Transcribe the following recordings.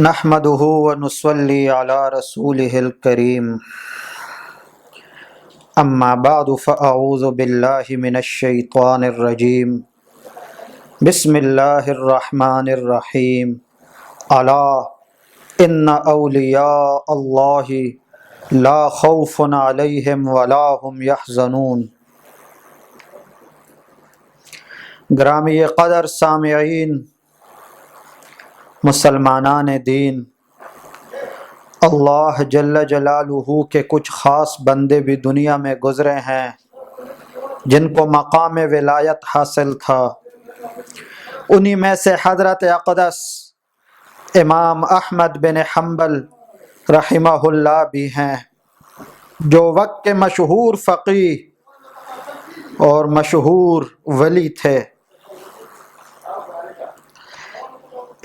نحمده ونصلي على رسوله الكريم اما بعد فاعوذ بالله من الشيطان الرجيم بسم الله الرحمن الرحيم الا ان اولیاء الله لا خوف عليهم ولا هم يحزنون۔ گرامی قدر سامعین، مسلمانان دین، اللہ جل جلالہ کے کچھ خاص بندے بھی دنیا میں گزرے ہیں جن کو مقام ولایت حاصل تھا۔ انہی میں سے حضرت اقدس امام احمد بن حنبل رحمہ اللہ بھی ہیں، جو وقت کے مشہور فقیہ اور مشہور ولی تھے۔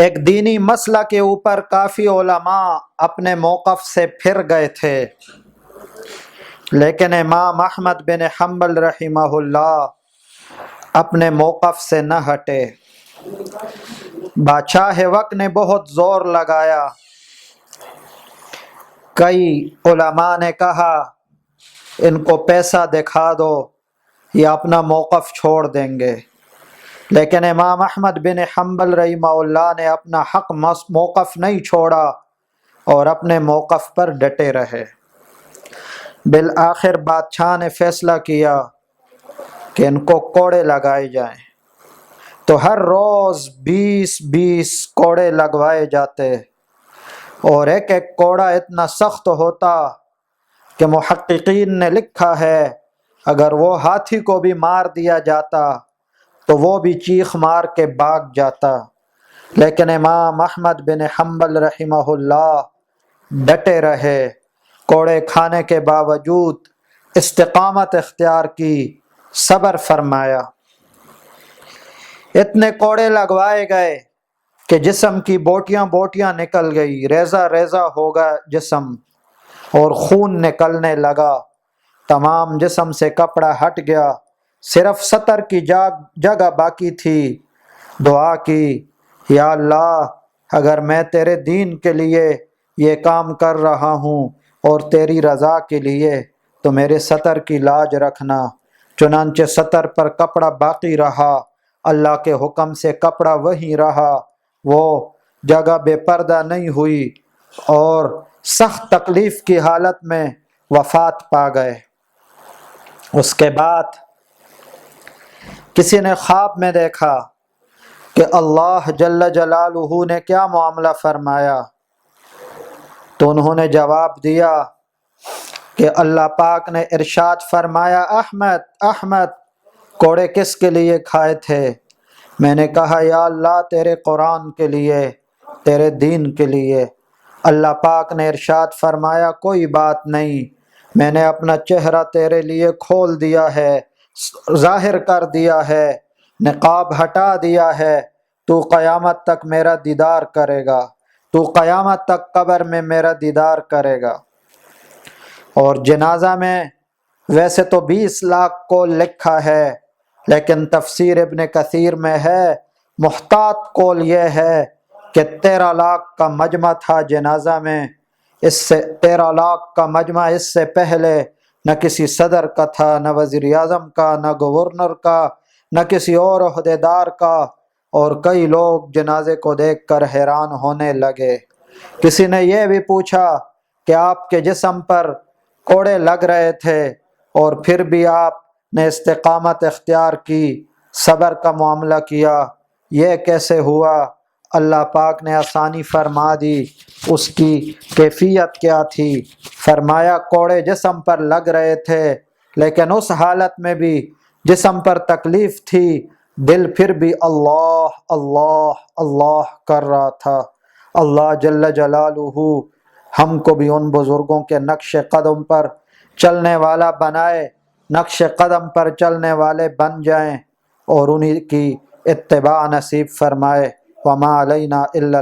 ایک دینی مسئلہ کے اوپر کافی علماء اپنے موقف سے پھر گئے تھے، لیکن امام احمد بن حنبل رحمہ اللہ اپنے موقف سے نہ ہٹے۔ بادشاہ وقت نے بہت زور لگایا، کئی علماء نے کہا ان کو پیسہ دکھا دو یا اپنا موقف چھوڑ دیں گے، لیکن امام احمد بن حنبل رحمہ اللہ نے اپنا حق موقف نہیں چھوڑا اور اپنے موقف پر ڈٹے رہے۔ بالآخر بادشاہ نے فیصلہ کیا کہ ان کو کوڑے لگائے جائیں، تو ہر روز 20 کوڑے لگوائے جاتے، اور ایک ایک کوڑا اتنا سخت ہوتا کہ محققین نے لکھا ہے اگر وہ ہاتھی کو بھی مار دیا جاتا تو وہ بھی چیخ مار کے بھاگ جاتا، لیکن امام احمد بن حنبل رحمہ اللہ ڈٹے رہے، کوڑے کھانے کے باوجود استقامت اختیار کی، صبر فرمایا۔ اتنے کوڑے لگوائے گئے کہ جسم کی بوٹیاں نکل گئی، ریزہ ریزہ ہو گیا جسم اور خون نکلنے لگا، تمام جسم سے کپڑا ہٹ گیا، صرف سطر کی جگہ باقی تھی۔ دعا کی، یا اللہ اگر میں تیرے دین کے لیے یہ کام کر رہا ہوں اور تیری رضا کے لیے تو میرے سطر کی لاج رکھنا۔ چنانچہ سطر پر کپڑا باقی رہا، اللہ کے حکم سے کپڑا وہیں رہا، وہ جگہ بے پردہ نہیں ہوئی اور سخت تکلیف کی حالت میں وفات پا گئے۔ اس کے بعد کسی نے خواب میں دیکھا کہ اللہ جل جلالہ نے کیا معاملہ فرمایا، تو انہوں نے جواب دیا کہ اللہ پاک نے ارشاد فرمایا، احمد کوڑے کس کے لیے کھائے تھے؟ میں نے کہا یا اللہ تیرے قرآن کے لیے، تیرے دین کے لیے۔ اللہ پاک نے ارشاد فرمایا کوئی بات نہیں، میں نے اپنا چہرہ تیرے لیے کھول دیا ہے، ظاہر کر دیا ہے، نقاب ہٹا دیا ہے، تو قیامت تک میرا دیدار کرے گا، تو قیامت تک قبر میں میرا دیدار کرے گا۔ اور جنازہ میں ویسے تو 20 لاکھ قول لکھا ہے، لیکن تفسیر ابن کثیر میں ہے محتاط قول یہ ہے کہ 13 لاکھ کا مجمع تھا جنازہ میں۔ اس سے 13 لاکھ کا مجمع اس سے پہلے نہ کسی صدر کا تھا، نہ وزیر اعظم کا، نہ گورنر کا، نہ کسی اور عہدیدار کا، اور کئی لوگ جنازے کو دیکھ کر حیران ہونے لگے۔ کسی نے یہ بھی پوچھا کہ آپ کے جسم پر کوڑے لگ رہے تھے اور پھر بھی آپ نے استقامت اختیار کی، صبر کا معاملہ کیا، یہ کیسے ہوا؟ اللہ پاک نے آسانی فرما دی۔ اس کی کیفیت کیا تھی؟ فرمایا کوڑے جسم پر لگ رہے تھے، لیکن اس حالت میں بھی جسم پر تکلیف تھی، دل پھر بھی اللہ اللہ اللہ کر رہا تھا۔ اللہ جل جلالہ ہم کو بھی ان بزرگوں کے نقش قدم پر چلنے والا بنائے، نقش قدم پر چلنے والے بن جائیں اور انہی کی اتباع نصیب فرمائے۔ وما علینا الا